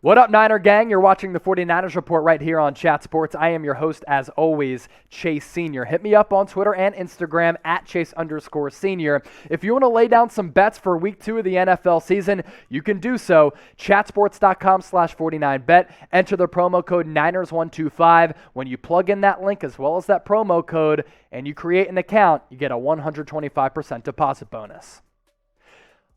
What up, Niner gang? You're watching the 49ers Report right here on Chat Sports. I am your host, as always, Chase Sr. Hit me up on Twitter and Instagram at Chase_Senior. If you want to lay down some bets for Week 2 of the NFL season, you can do so. Chatsports.com/49bet. Enter the promo code Niners125. When you plug in that link as well as that promo code and you create an account, you get a 125% deposit bonus.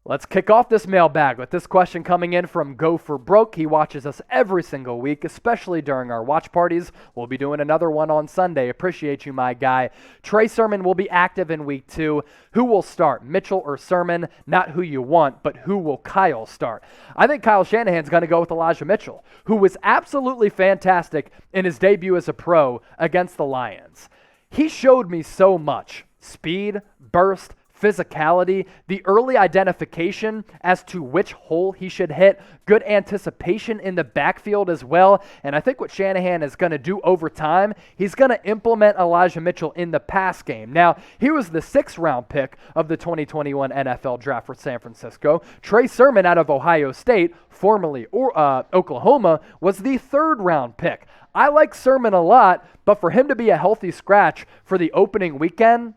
Let's kick off this mailbag with this question coming in from Go For Broke. He watches us every single week, especially during our watch parties. We'll be doing another one on Sunday. Appreciate you, my guy. Trey Sermon will be active in Week 2. Who will start, Mitchell or Sermon? Not who you want, but who will Kyle start? I think Kyle Shanahan's going to go with Elijah Mitchell, who was absolutely fantastic in his debut as a pro against the Lions. He showed me so much. Speed, burst, physicality, the early identification as to which hole he should hit, good anticipation in the backfield as well. And I think what Shanahan is going to do over time, he's going to implement Elijah Mitchell in the pass game. Now, he was the 6th round pick of the 2021 NFL draft for San Francisco. Trey Sermon out of Ohio State, formerly Oklahoma, was the 3rd round pick. I like Sermon a lot, but for him to be a healthy scratch for the opening weekend,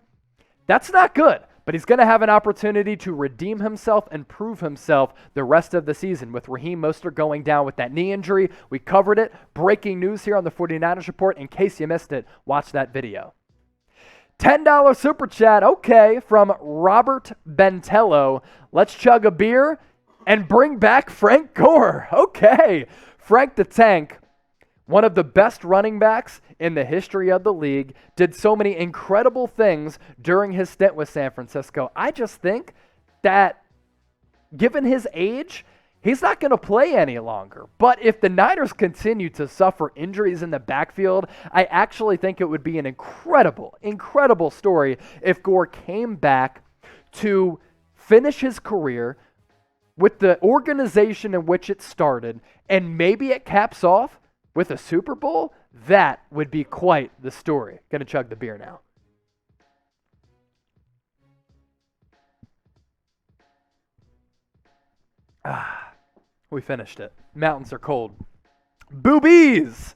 that's not good. But he's going to have an opportunity to redeem himself and prove himself the rest of the season with Raheem Mostert going down with that knee injury. We covered it. Breaking news here on the 49ers Report. In case you missed it, watch that video. $10 super chat, okay, from Robert Bentello. Let's chug a beer and bring back Frank Gore. Okay, Frank the Tank, one of the best running backs in the history of the league, did so many incredible things during his stint with San Francisco. I just think that given his age, he's not going to play any longer. But if the Niners continue to suffer injuries in the backfield, I actually think it would be an incredible story if Gore came back to finish his career with the organization in which it started, and maybe it caps off with a Super Bowl. That would be quite the story. Gonna chug the beer now. We finished it. Mountains are cold. Boobies!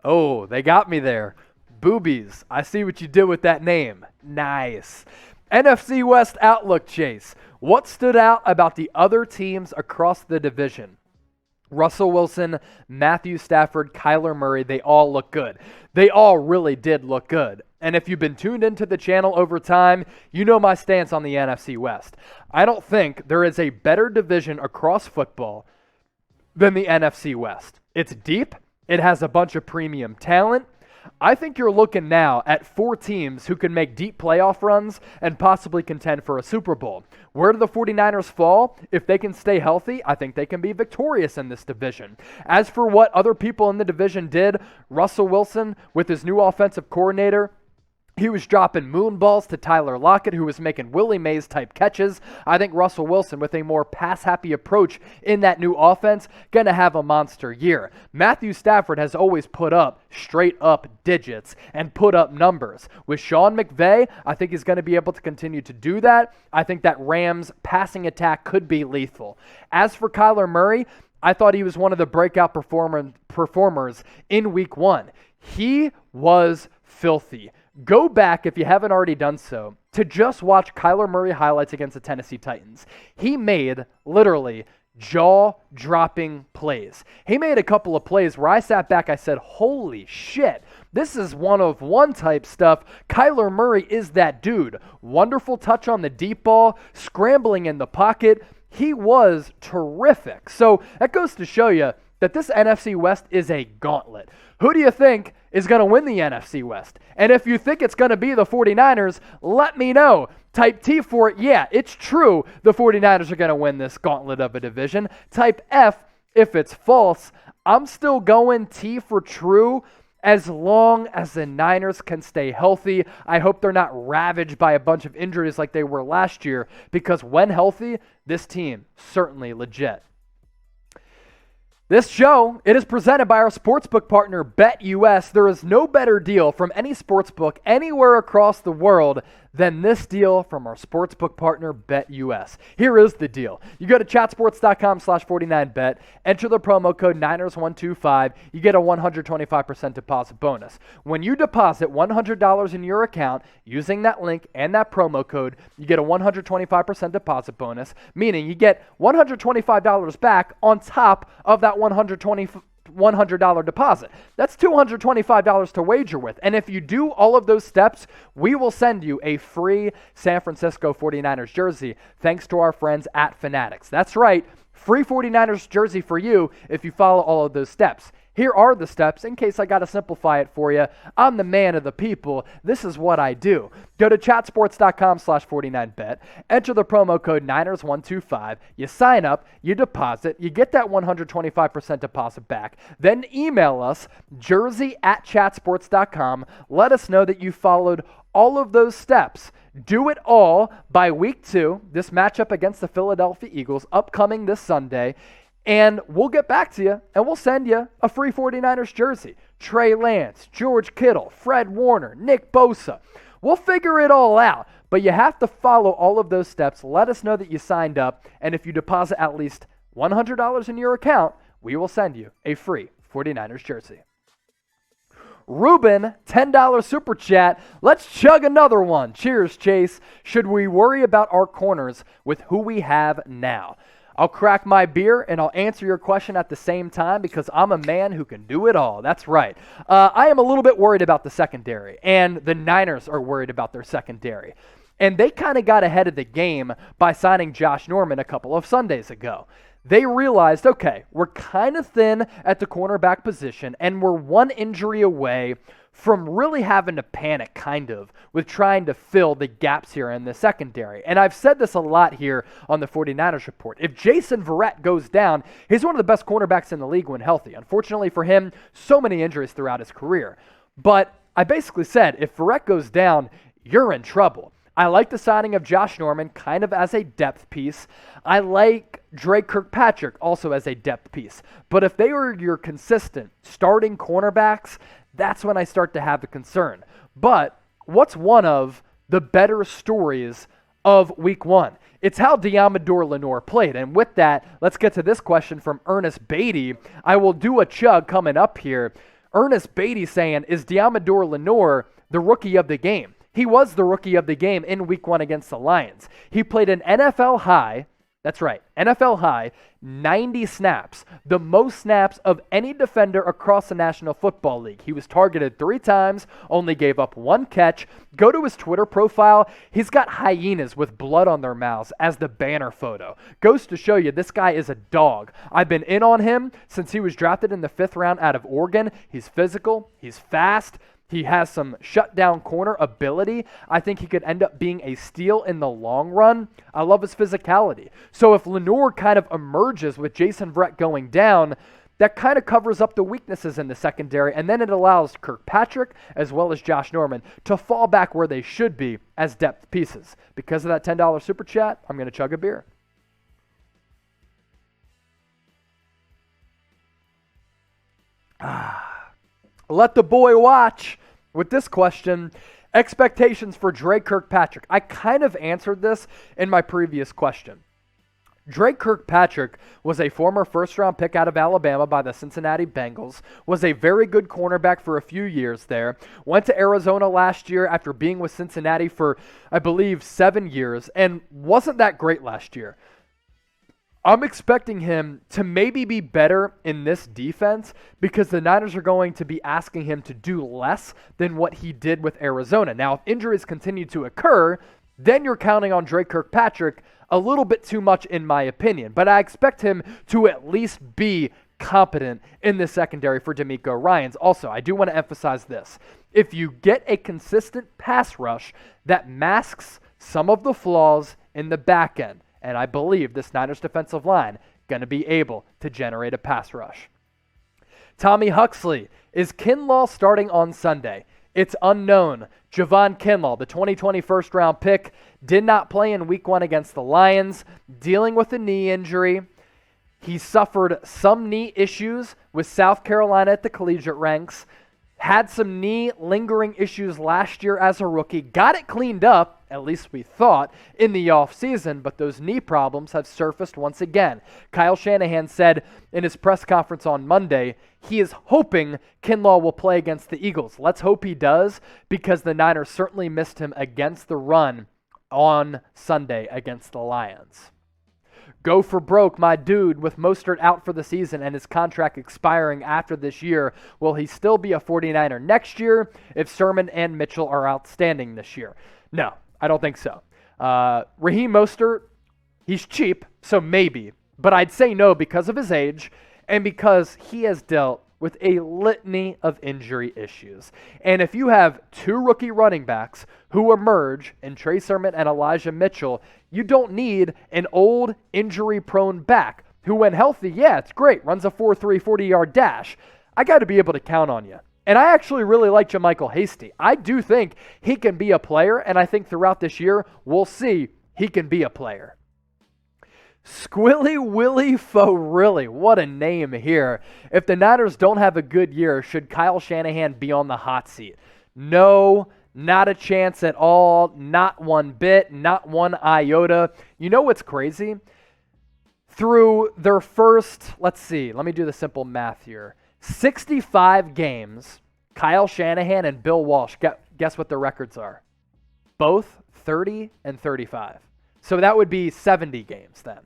Oh, they got me there. Boobies. I see what you did with that name. Nice. NFC West outlook, Chase. What stood out about the other teams across the division? Russell Wilson, Matthew Stafford, Kyler Murray, they all look good. They all really did look good. And if you've been tuned into the channel over time, you know my stance on the NFC West. I don't think there is a better division across football than the NFC West. It's deep. It has a bunch of premium talent. I think you're looking now at 4 teams who can make deep playoff runs and possibly contend for a Super Bowl. Where do the 49ers fall? If they can stay healthy, I think they can be victorious in this division. As for what other people in the division did, Russell Wilson with his new offensive coordinator, he was dropping moon balls to Tyler Lockett, who was making Willie Mays type catches. I think Russell Wilson, with a more pass-happy approach in that new offense, going to have a monster year. Matthew Stafford has always put up straight-up digits and put up numbers. With Sean McVay, I think he's going to be able to continue to do that. I think that Rams passing attack could be lethal. As for Kyler Murray, I thought he was one of the breakout performers in Week 1. He was filthy. Go back, if you haven't already done so, to just watch Kyler Murray highlights against the Tennessee Titans. He made literally jaw-dropping plays. He made a couple of plays where I sat back, I said, holy shit, this is one-of-one type stuff. Kyler Murray is that dude. Wonderful touch on the deep ball, scrambling in the pocket. He was terrific. So that goes to show you that this NFC West is a gauntlet. Who do you think is going to win the NFC West? And if you think it's going to be the 49ers, let me know. Type T for it. Yeah, it's true. The 49ers are going to win this gauntlet of a division. Type F if it's false. I'm still going T for true as long as the Niners can stay healthy. I hope they're not ravaged by a bunch of injuries like they were last year, because when healthy, this team certainly legit. This show, it is presented by our sportsbook partner, BetUS. There is no better deal from any sportsbook anywhere across the world than this deal from our sportsbook partner, BetUS. Here is the deal. You go to chatsports.com/49bet, enter the promo code Niners125, you get a 125% deposit bonus. When you deposit $100 in your account using that link and that promo code, you get a 125% deposit bonus, meaning you get $125 back on top of that $100 deposit. That's $225 to wager with. And if you do all of those steps, we will send you a free San Francisco 49ers jersey thanks to our friends at Fanatics. That's right, free 49ers jersey for you if you follow all of those steps. Here are the steps in case I got to simplify it for you. I'm the man of the people. This is what I do. Go to chatsports.com/49bet, enter the promo code Niners125, you sign up, you deposit, you get that 125% deposit back, then email us, jersey@chatsports.com, let us know that you followed all of those steps. Do it all by week 2, this matchup against the Philadelphia Eagles, upcoming this Sunday, and we'll get back to you, and we'll send you a free 49ers jersey. Trey Lance, George Kittle, Fred Warner, Nick Bosa. We'll figure it all out, but you have to follow all of those steps. Let us know that you signed up, and if you deposit at least $100 in your account, we will send you a free 49ers jersey. Ruben, $10 super chat. Let's chug another one. Cheers, Chase. Should we worry about our corners with who we have now? I'll crack my beer and I'll answer your question at the same time because I'm a man who can do it all. That's right. I am a little bit worried about the secondary, and the Niners are worried about their secondary. And they kind of got ahead of the game by signing Josh Norman a couple of Sundays ago. They realized, okay, we're kind of thin at the cornerback position, and we're one injury away from really having to panic, kind of, with trying to fill the gaps here in the secondary. And I've said this a lot here on the 49ers Report. If Jason Verrett goes down, he's one of the best cornerbacks in the league when healthy. Unfortunately for him, so many injuries throughout his career. But I basically said, if Verrett goes down, you're in trouble. I like the signing of Josh Norman kind of as a depth piece. I like Dre Kirkpatrick also as a depth piece. But if they are your consistent starting cornerbacks, that's when I start to have a concern. But what's one of the better stories of week 1? It's how Deommodore Lenoir played. And with that, let's get to this question from Ernest Beatty. I will do a chug coming up here. Ernest Beatty saying, is Deommodore Lenoir the rookie of the game? He was the rookie of the game in week 1 against the Lions. He played an NFL high, that's right, NFL high, 90 snaps, the most snaps of any defender across the National Football League. He was targeted 3 times, only gave up 1 catch. Go to his Twitter profile. He's got hyenas with blood on their mouths as the banner photo. Goes to show you this guy is a dog. I've been in on him since he was drafted in the 5th round out of Oregon. He's physical. He's fast. He has some shutdown corner ability. I think he could end up being a steal in the long run. I love his physicality. So if Lenoir kind of emerges with Jason Verrett going down, that kind of covers up the weaknesses in the secondary, and then it allows Kirkpatrick as well as Josh Norman to fall back where they should be as depth pieces. Because of that $10 super chat, I'm going to chug a beer. Let the boy watch with this question. Expectations for Dre Kirkpatrick. I kind of answered this in my previous question. Dre Kirkpatrick was a former first-round pick out of Alabama by the Cincinnati Bengals, was a very good cornerback for a few years there, went to Arizona last year after being with Cincinnati for, I believe, 7 years, and wasn't that great last year. I'm expecting him to maybe be better in this defense because the Niners are going to be asking him to do less than what he did with Arizona. Now, if injuries continue to occur, then you're counting on Dre Kirkpatrick a little bit too much, in my opinion. But I expect him to at least be competent in the secondary for D'Amico Ryans. Also, I do want to emphasize this. If you get a consistent pass rush that masks some of the flaws in the back end, and I believe this Niners defensive line going to be able to generate a pass rush. Tommy Huxley, is Kinlaw starting on Sunday? It's unknown. Javon Kinlaw, the 2020 first-round pick, did not play in week 1 against the Lions, dealing with a knee injury. He suffered some knee issues with South Carolina at the collegiate ranks, had some knee lingering issues last year as a rookie, got it cleaned up, at least we thought, in the offseason, but those knee problems have surfaced once again. Kyle Shanahan said in his press conference on Monday, he is hoping Kinlaw will play against the Eagles. Let's hope he does, because the Niners certainly missed him against the run on Sunday against the Lions. Go for broke, my dude. With Mostert out for the season and his contract expiring after this year, will he still be a 49er next year if Sermon and Mitchell are outstanding this year? No, I don't think so. Raheem Mostert, he's cheap, so maybe. But I'd say no because of his age and because he has dealt with a litany of injury issues. And if you have two rookie running backs who emerge in Trey Sermon and Elijah Mitchell, you don't need an old injury-prone back who, when healthy, yeah, it's great, runs a 4.3 40-yard dash. I got to be able to count on you. And I actually really like JaMycal Hasty. I do think he can be a player, and I think throughout this year, we'll see he can be a player. Squilly Willy Fo-Rilly, what a name here. If the Niners don't have a good year, should Kyle Shanahan be on the hot seat? No, not a chance at all, not one bit, not one iota. You know what's crazy? Through their first, let me do the simple math here. 65 games, Kyle Shanahan and Bill Walsh, guess what their records are? Both 30 and 35. So that would be 70 games then.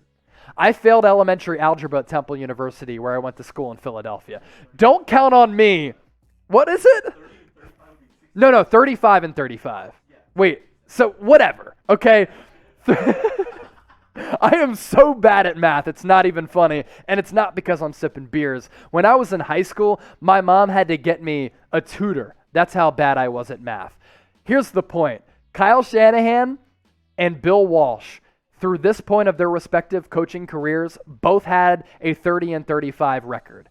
I failed elementary algebra at Temple University, where I went to school in Philadelphia. Don't count on me. What is it? No, 35 and 35. Wait, so whatever, okay? I am so bad at math, it's not even funny, and it's not because I'm sipping beers. When I was in high school, my mom had to get me a tutor. That's how bad I was at math. Here's the point. Kyle Shanahan and Bill Walsh, through this point of their respective coaching careers, both had a 30 and 35 record.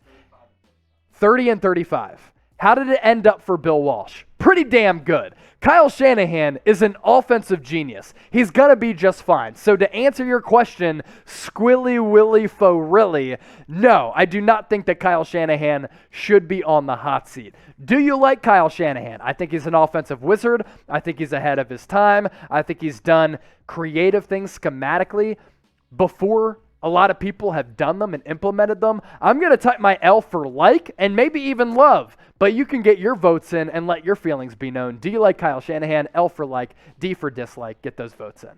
30 and 35. How did it end up for Bill Walsh? Pretty damn good. Kyle Shanahan is an offensive genius. He's going to be just fine. So to answer your question, Squilly Willy Fo-Rilly, no, I do not think that Kyle Shanahan should be on the hot seat. Do you like Kyle Shanahan? I think he's an offensive wizard. I think he's ahead of his time. I think he's done creative things schematically before a lot of people have done them and implemented them. I'm going to type my L for like and maybe even love, but you can get your votes in and let your feelings be known. Do you like Kyle Shanahan? L for like, D for dislike. Get those votes in.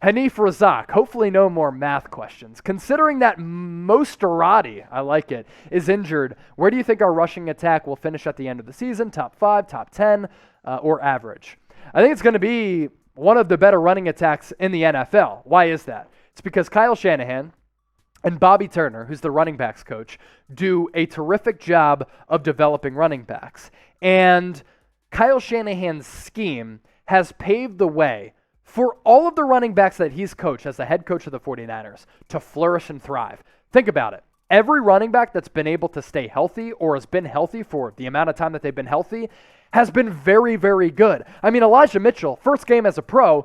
Hanif Razak, hopefully no more math questions. Considering that Mosterati, I like it, is injured, where do you think our rushing attack will finish at the end of the season? Top 5, top 10, or average? I think it's going to be one of the better running attacks in the NFL. Why is that? It's because Kyle Shanahan and Bobby Turner, who's the running backs coach, do a terrific job of developing running backs. And Kyle Shanahan's scheme has paved the way for all of the running backs that he's coached as the head coach of the 49ers to flourish and thrive. Think about it. Every running back that's been able to stay healthy or has been healthy for the amount of time that they've been healthy has been very, very good. I mean, Elijah Mitchell, first game as a pro,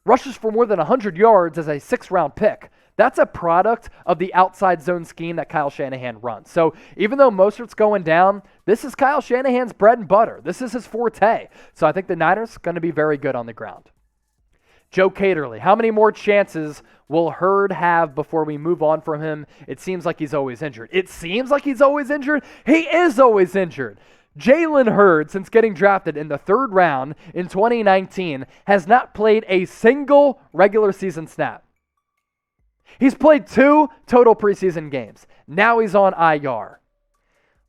rushes for more than 100 yards as a 6th-round pick. That's a product of the outside zone scheme that Kyle Shanahan runs. So even though Mostert's going down, this is Kyle Shanahan's bread and butter. This is his forte. So I think the Niners are going to be very good on the ground. Joe Caterly, how many more chances will Hurd have before we move on from him? It seems like he's always injured. It seems like he's always injured? He is always injured. Jalen Hurd, since getting drafted in the 3rd round in 2019, has not played a single regular season snap. He's played 2 total preseason games. Now he's on IR.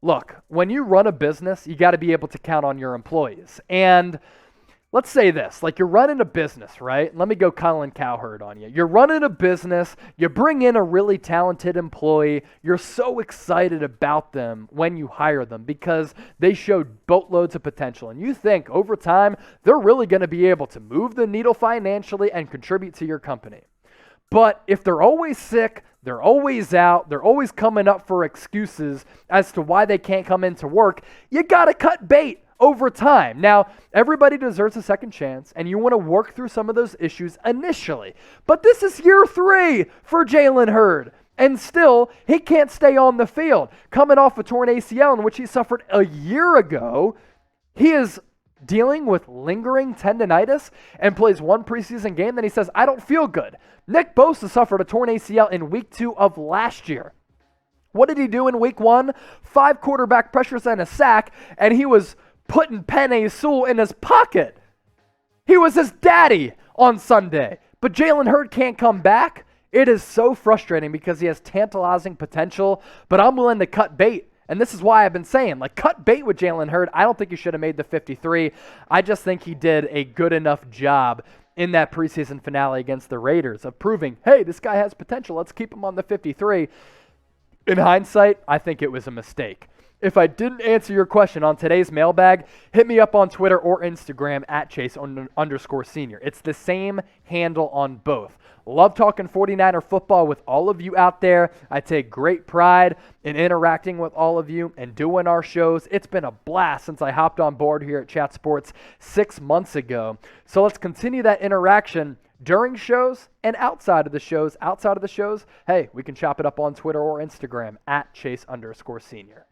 Look, when you run a business, you got to be able to count on your employees. And let's say this, like you're running a business, right? Let me go Colin Cowherd on you. You're running a business, you bring in a really talented employee, you're so excited about them when you hire them because they showed boatloads of potential. And you think over time, they're really going to be able to move the needle financially and contribute to your company. But if they're always sick, they're always out, they're always coming up for excuses as to why they can't come into work, you got to cut bait over time. Now, everybody deserves a second chance, and you want to work through some of those issues initially. But this is year 3 for Jalen Hurd, and still, he can't stay on the field. Coming off a torn ACL in which he suffered a year ago, he is dealing with lingering tendonitis and plays one preseason game, then he says, I don't feel good. Nick Bosa suffered a torn ACL in week 2 of last year. What did he do in week 1? 5 quarterback pressures and a sack, and he was putting Penei Sewell in his pocket. He was his daddy on Sunday. But Jalen Hurd can't come back. It is so frustrating because he has tantalizing potential, but I'm willing to cut bait. And this is why I've been saying, cut bait with Jalen Hurd. I don't think he should have made the 53. I just think he did a good enough job in that preseason finale against the Raiders of proving, hey, this guy has potential. Let's keep him on the 53. In hindsight, I think it was a mistake. If I didn't answer your question on today's mailbag, hit me up on Twitter or Instagram at Chase_Senior. It's the same handle on both. Love talking 49er football with all of you out there. I take great pride in interacting with all of you and doing our shows. It's been a blast since I hopped on board here at Chat Sports 6 months ago. So let's continue that interaction during shows and outside of the shows. Outside of the shows, hey, we can chop it up on Twitter or Instagram at Chase_Senior.